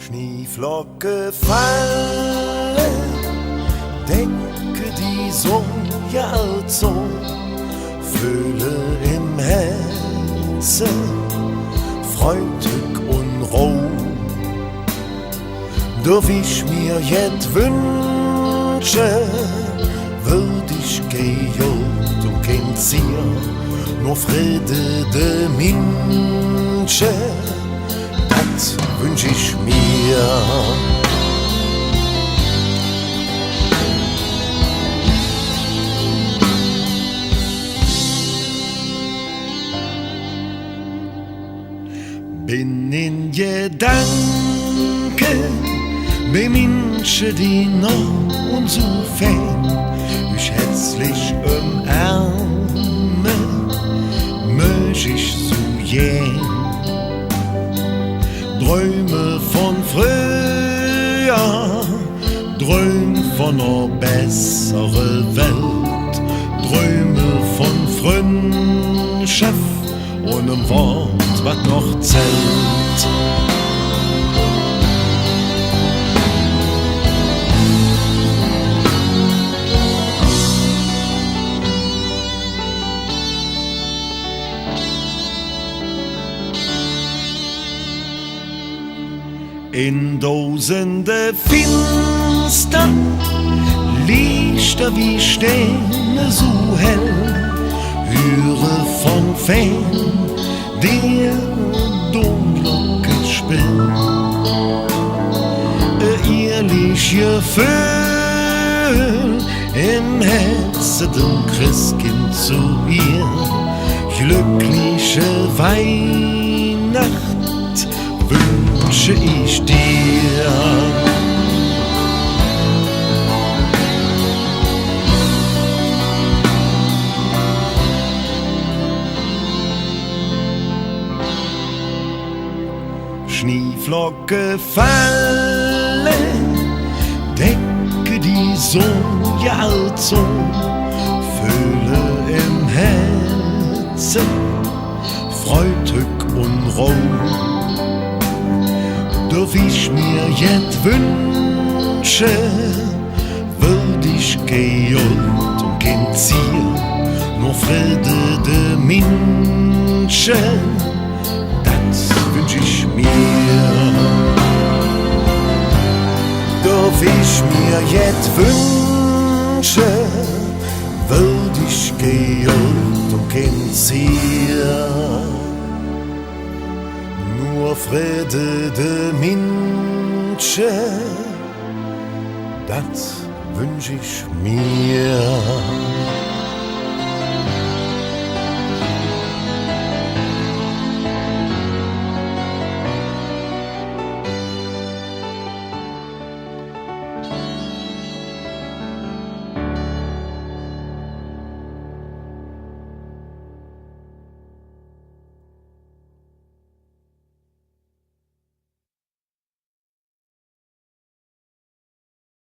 Schneeflocke fallen, Decke die Sonne alt so, Fülle im Herzen, freudig und roh. Darf ich mir jet wünschen, würd ich gejagt und kein Zier, nur Friede de Menschen, das wünsch ich mir. Bin in Gedanken bei Menschen, die noch und so fern mich herzlich umarmen, möcht ich so gern. Träume von früher, Träume von einer besseren Welt, Träume von Freundschaft und einem Wort, was noch zählt. In Dosende finster, Lichter wie Sterne so hell, höre von fern der Domglocke spiel. Ehrlich Gefühl im Herzen dem Christkind zu ihr, glückliche Weihnacht wünsche ich dir. Schneeflocke fallen, Decke die Sonne alt so, Fülle im Herzen, freudig und roh. Darf ich mir jet wünschen, würd ich gejagt und kein Ziel, nur Friede de Menschen, das wünsch ich mir. Darf ich mir jet wünschen, würd ich gejagt und kein Ziel, nur Friede de Menschen, das wünsch ich mir.